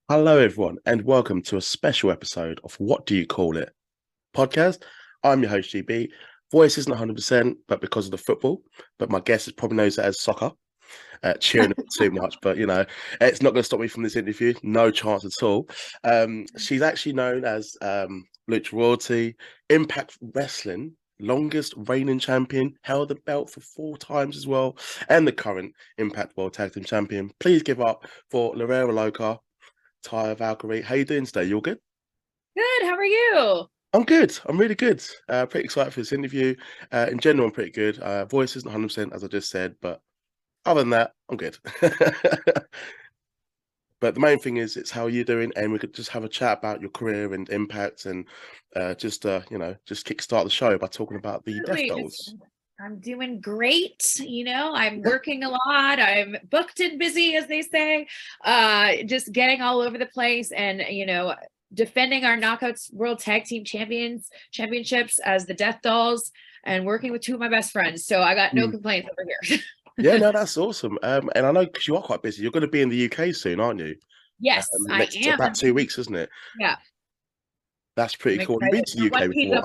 Hello, everyone, and welcome to a special episode of What Do You Call It podcast. I'm your host, GB. Voice isn't 100%, but because of the football, but my guest probably knows it as soccer. Cheering a bit too much, but it's not going to stop me from this interview. No chance at all. She's actually known as Lucha Royalty, Impact Wrestling, longest reigning champion, held the belt for 4 times as well, and the current Impact World Tag Team Champion. Please give up for Lorera Loca, Taya Valkyrie. How you doing today? You all good? Good. How are you? I'm good. I'm really good. Pretty excited for this interview. In general, I'm pretty good. Voice isn't 100%, as I just said, but other than that, I'm good. But the main thing is, it's how you're doing, and we could just have a chat about your career and impact, and just kickstart the show by talking about the Death Dolls. I'm doing great. I'm working a lot. I'm booked and busy, as they say. Just getting all over the place, and defending our Knockouts World Tag Team Championships as the Death Dolls, and working with two of my best friends. So I got no complaints over here. Yeah, no, that's awesome. And I know, because you are quite busy, you're going to be in the UK soon, aren't you? Yes, I am. About 2 weeks, isn't it? Yeah. That's pretty cool. You've been to the UK before.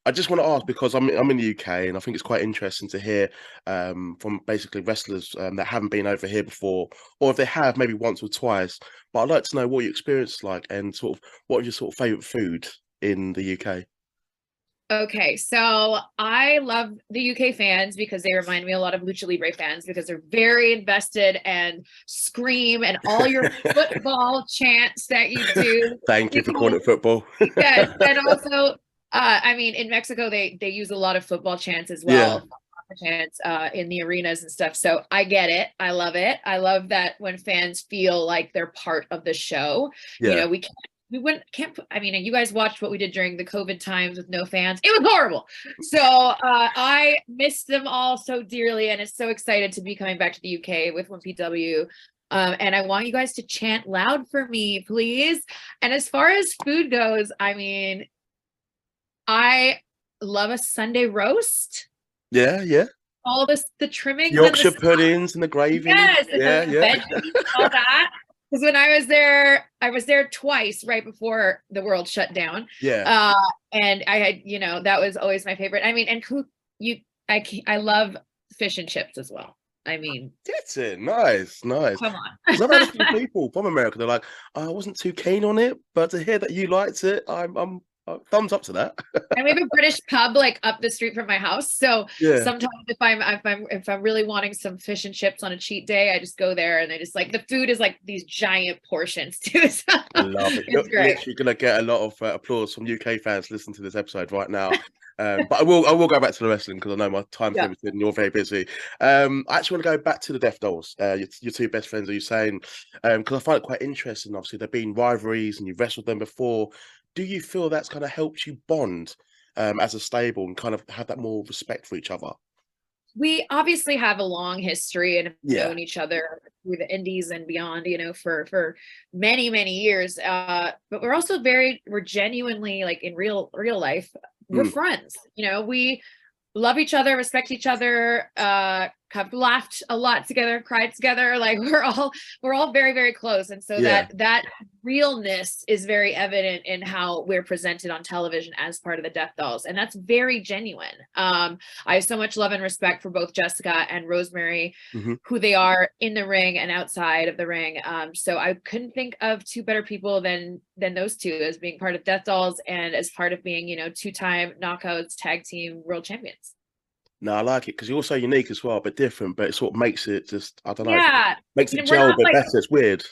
I just want to ask, because I'm in the UK, and I think it's quite interesting to hear from basically wrestlers that haven't been over here before, or if they have, maybe once or twice. But I'd like to know what your experience is like, and sort of what is your sort of favorite food in the UK. Okay, so I love the UK fans because they remind me a lot of Lucha Libre fans, because they're very invested and scream and all your football chants that you do. Thank you for calling it football. Yes, and also, in Mexico they use a lot of football chants as well. Chants in the arenas and stuff. So I get it. I love it. I love that when fans feel like they're part of the show. Yeah. You guys watched what we did during the COVID times with no fans. It was horrible. So I miss them all so dearly, and it's so excited to be coming back to the UK with 1PW. And I want you guys to chant loud for me, please. And as far as food goes, I love a Sunday roast. Yeah. All the trimmings, Yorkshire puddings and the gravy. Yes, yeah. Veggies, all that. Because when I was there twice right before the world shut down. Yeah. And I had, that was always my favorite. I love fish and chips as well. That's it. Nice. Come on. I've had a few people from America. They're like, I wasn't too keen on it, but to hear that you liked it, I'm thumbs up to that. And we have a British pub like up the street from my house. So sometimes if I'm really wanting some fish and chips on a cheat day, I just go there, and I just the food is like these giant portions too. So I love it. You're literally gonna get a lot of applause from UK fans listening to this episode right now. But I will go back to the wrestling, because I know my time's limited and you're very busy. I actually want to go back to the Death Dolls, your two best friends, are you saying? Because I find it quite interesting. Obviously, there have been rivalries and you've wrestled them before. Do you feel that's kind of helped you bond as a stable and kind of have that more respect for each other? We obviously have a long history and have known each other through the indies and beyond, for many, many years. But we're genuinely, like, in real life, we're friends. We love each other, respect each other, have laughed a lot together, cried together. Like, we're all very, very close. And so that realness is very evident in how we're presented on television as part of the Death Dolls. And that's very genuine. I have so much love and respect for both Jessica and Rosemary, who they are in the ring and outside of the ring. So I couldn't think of two better people than those two, as being part of Death Dolls and as part of being, two-time Knockouts Tag Team World Champions. No, I like it because you're so unique as well, but different. But it sort of makes it just, I don't know. Yeah, makes it gel a bit better. It's weird.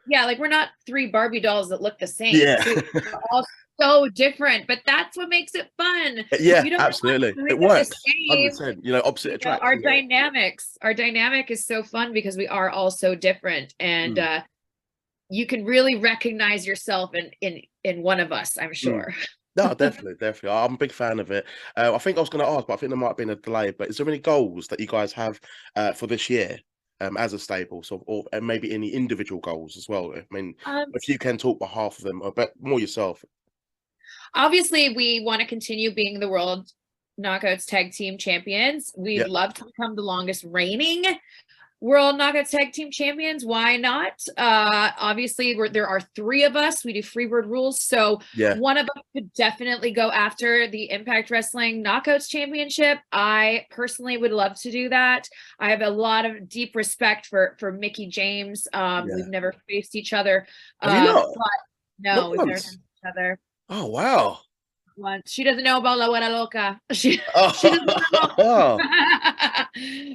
Yeah, like, we're not three Barbie dolls that look the same. Yeah, we're all so different, but that's what makes it fun. Yeah, absolutely. It works. 100%. Opposite attract. Our dynamic is so fun because we are all so different, and you can really recognize yourself in one of us, I'm sure. No, definitely. I'm a big fan of it. I think I was going to ask, but I think there might have been a delay. But is there any goals that you guys have for this year as a stable, and maybe any individual goals as well? If you can talk behalf of them, but more yourself. Obviously, we want to continue being the world Knockouts Tag Team Champions. We'd Yep. love to become the longest reigning World Knockouts Tag Team Champions. Why not? Obviously, there are 3 of us. We do Freebird rules. So Yeah. one of us could definitely go after the Impact Wrestling Knockouts Championship. I personally would love to do that. I have a lot of deep respect for Mickie James. We've never faced each other. Have you not? No, we've never faced each other. Oh, wow. Once. She doesn't know about La Buena Loca. She doesn't know.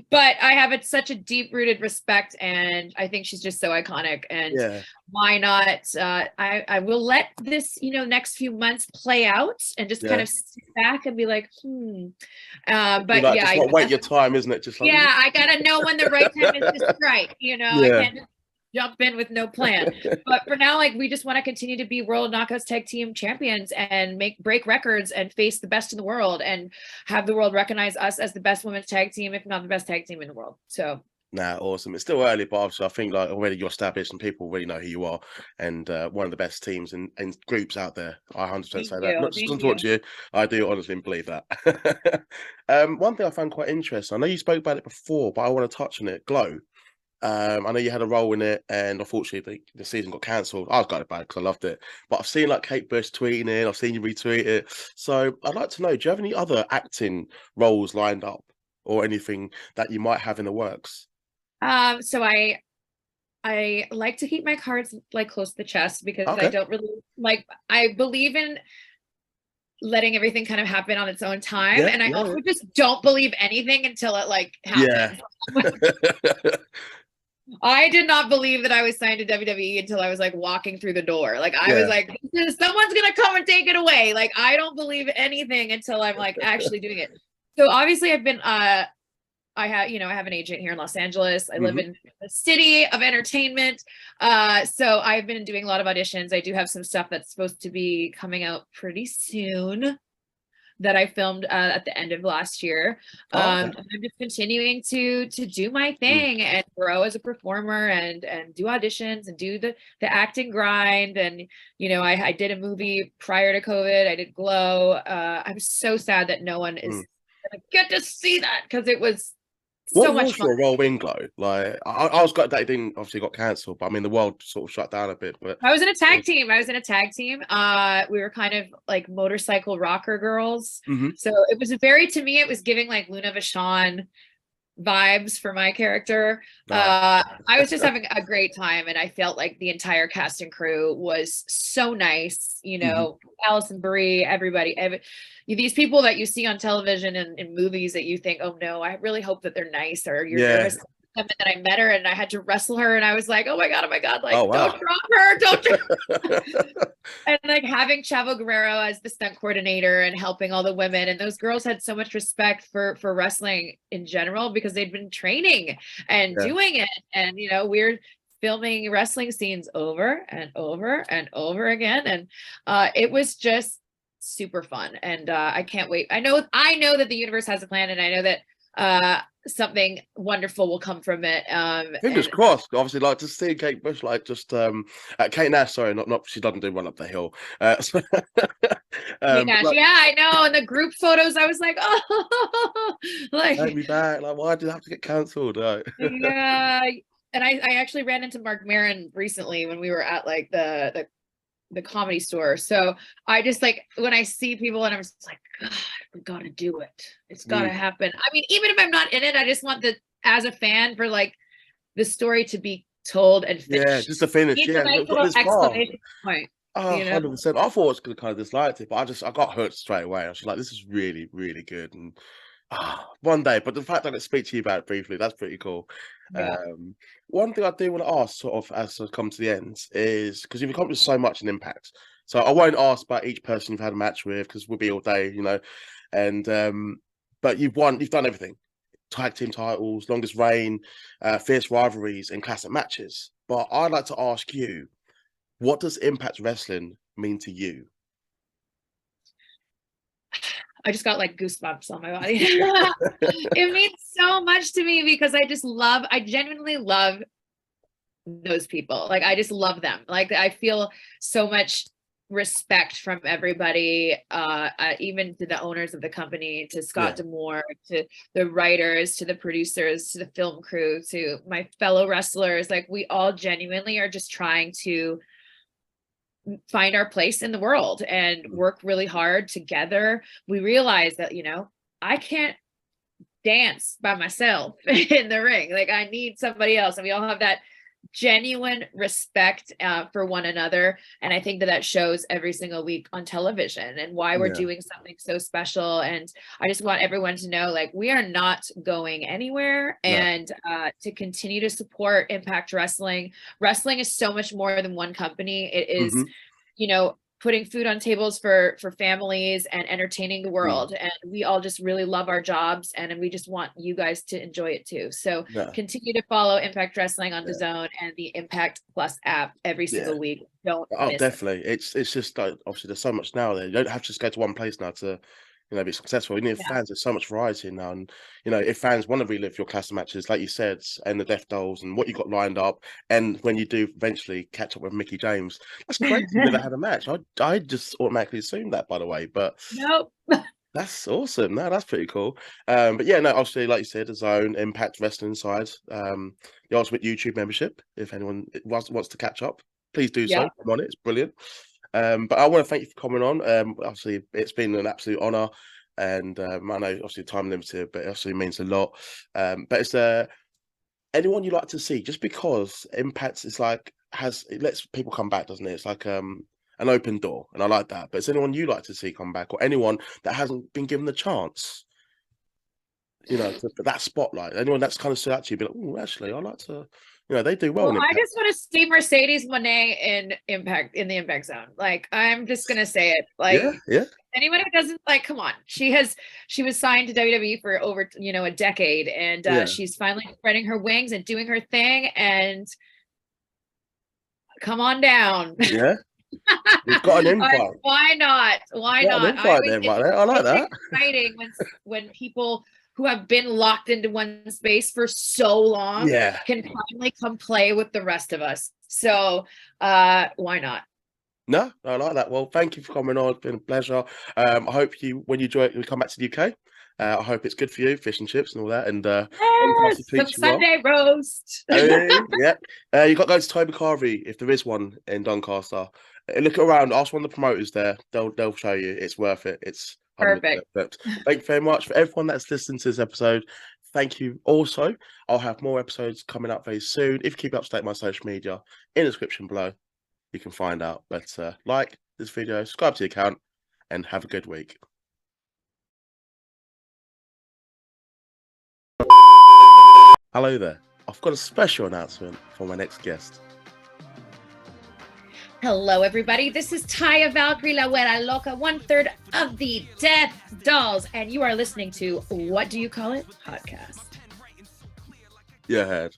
But I have such a deep-rooted respect, and I think she's just so iconic. And why not? I will let this, next few months play out and just kind of sit back and be like, But like, just not wait your time, isn't it? Just like, I gotta know when the right time is to strike. I can't just jump in with no plan. But for now, like, we just want to continue to be World Knockouts Tag Team Champions and break records and face the best in the world and have the world recognize us as the best women's tag team, if not the best tag team in the world. So awesome. It's still early, but obviously I think like already you're established and people already know who you are, and one of the best teams and groups out there. I 100% say that. Not just to talk to you, I do honestly believe that. One thing I found quite interesting, I know you spoke about it before, but I want to touch on it. Glow. I know you had a role in it, and unfortunately the season got cancelled. I was gutted about it because I loved it. But I've seen like Kate Bush tweeting it, I've seen you retweet it. So I'd like to know, do you have any other acting roles lined up or anything that you might have in the works? So I like to keep my cards like close to the chest because I don't really I believe in letting everything kind of happen on its own time. And I also just don't believe anything until it like happens. I did not believe that I was signed to WWE until I was like walking through the door. Like I was like, someone's gonna come and take it away. Like I don't believe anything until I'm like actually doing it. So obviously I've been I have an agent here in Los Angeles. I live in the city of entertainment. So I've been doing a lot of auditions. I do have some stuff that's supposed to be coming out pretty soon that I filmed at the end of last year. I'm just continuing to do my thing and grow as a performer and do auditions and do the acting grind. And, I did a movie prior to COVID. I did Glow. I'm so sad that no one is gonna get to see that because it was so much fun. What was your role in Glow? Like, I was glad that it didn't obviously got cancelled, but I mean, the world sort of shut down a bit. But I was in a tag team. We were kind of like motorcycle rocker girls. So it was to me, it was giving like Luna Vachon vibes for my character. I was just having a great time, and I felt like the entire cast and crew was so nice. Allison Brie, everybody, these people that you see on television and in movies that you think, oh no, I really hope that they're nice, or you're nervous. And then I met her and I had to wrestle her, and I was like, oh my god, like, don't drop her, don't drop. And like having Chavo Guerrero as the stunt coordinator and helping all the women, and those girls had so much respect for wrestling in general because they'd been training and doing it. And we're filming wrestling scenes over and over and over again, and it was just super fun. And I can't wait. I know that the universe has a plan, and I know that something wonderful will come from it. Fingers crossed. Obviously, like to see Kate Bush, like just Kate Nash. Sorry, not she doesn't do Run Up the Hill. Kate Nash, I know. And the group photos, I was like, oh, like take me back. Like, why did it have to get cancelled? Yeah. And I actually ran into Mark Maron recently when we were at like the Comedy Store. So I just like when I see people and I'm just like, God, we gotta do it. It's gotta happen. I mean, even if I'm not in it, I just want as a fan for like the story to be told and finished. Yeah, just to finish. Yeah, exclamation point. 100%. I thought I was gonna kind of dislike it, but I got hurt straight away. I was like, this is really, really good. And one day, but the fact that I speak to you about it briefly, that's pretty cool. One thing I do want to ask, sort of as I come to the end, is because you've accomplished so much in Impact. So I won't ask about each person you've had a match with because we'll be all day, And but you've done everything: tag team titles, longest reign, fierce rivalries, and classic matches. But I'd like to ask you, what does Impact Wrestling mean to you? I just got like goosebumps on my body. It means so much to me because I genuinely love those people. Like, I just love them. Like, I feel so much respect from everybody, even to the owners of the company, to Scott D'Amore, to the writers, to the producers, to the film crew, to my fellow wrestlers. Like, we all genuinely are just trying to find our place in the world and work really hard together. We realize that, you know, I can't dance by myself in the ring. Like, I need somebody else. And we all have that genuine respect for one another, and I think that shows every single week on television, and why we're doing something so special. And I just want everyone to know, like, we are not going anywhere, and to continue to support Impact Wrestling. Wrestling is so much more than one company. It is, you know, putting food on tables for families and entertaining the world. And we all just really love our jobs, and we just want you guys to enjoy it too. So continue to follow Impact Wrestling on DAZN and the Impact Plus app every single week. Don't miss definitely. It's just like, obviously there's so much now there. You don't have to just go to one place now to, you know, be successful. You need fans. There's so much variety now, and you know, if fans want to relive your classic matches, like you said, and the Death Dolls and what you got lined up, and when you do eventually catch up with Mickey James, that's crazy. You never had a match. I just automatically assumed that, by the way, but nope. That's awesome. No, that's pretty cool. But yeah, no, obviously, like you said, the Zone, Impact Wrestling side, the Ultimate YouTube membership. If anyone wants to catch up, please do so. I'm on it. It's brilliant. But I want to thank you for coming on. Obviously, it's been an absolute honor, and I know obviously time limited, but it obviously means a lot. But is there anyone you like to see? Just because Impact is like it lets people come back, doesn't it? It's like an open door, and I like that. But is anyone you like to see come back, or anyone that hasn't been given the chance? You know, for that spotlight. Anyone that's kind of stood out to you, be like, oh, actually, I like to. You know, they do well. I just want to see Mercedes Moné in the Impact Zone. Like, I'm just gonna say it. Like, anyone who doesn't, like, come on. She was signed to WWE for over, you know, a decade, and she's finally spreading her wings and doing her thing. And come on down. Yeah. We've got an invite. Why not? Why not? I like that. Exciting when people who have been locked into one space for so long can finally come play with the rest of us. So why not? No, I like that. Well, thank you for coming on. It's been a pleasure. I hope when you come back to the UK, I hope it's good for you, fish and chips and all that. And some Sunday roast. You got to go to Toby Carvey if there is one in Doncaster. Look around, ask one of the promoters there. They'll show you. It's worth it. It's perfect. Thank you very much for everyone that's listened to this episode. Thank you. Also, I'll have more episodes coming up very soon. If you keep up to date my social media in the description below, you can find out. But like this video, subscribe to the account, and have a good week. Hello there. I've got a special announcement for my next guest. Hello, everybody. This is Taya Valkyrie, La Güera Loca, 1/3 of the Death Dolls, and you are listening to What Do You Call It? Podcast. Yeah, head.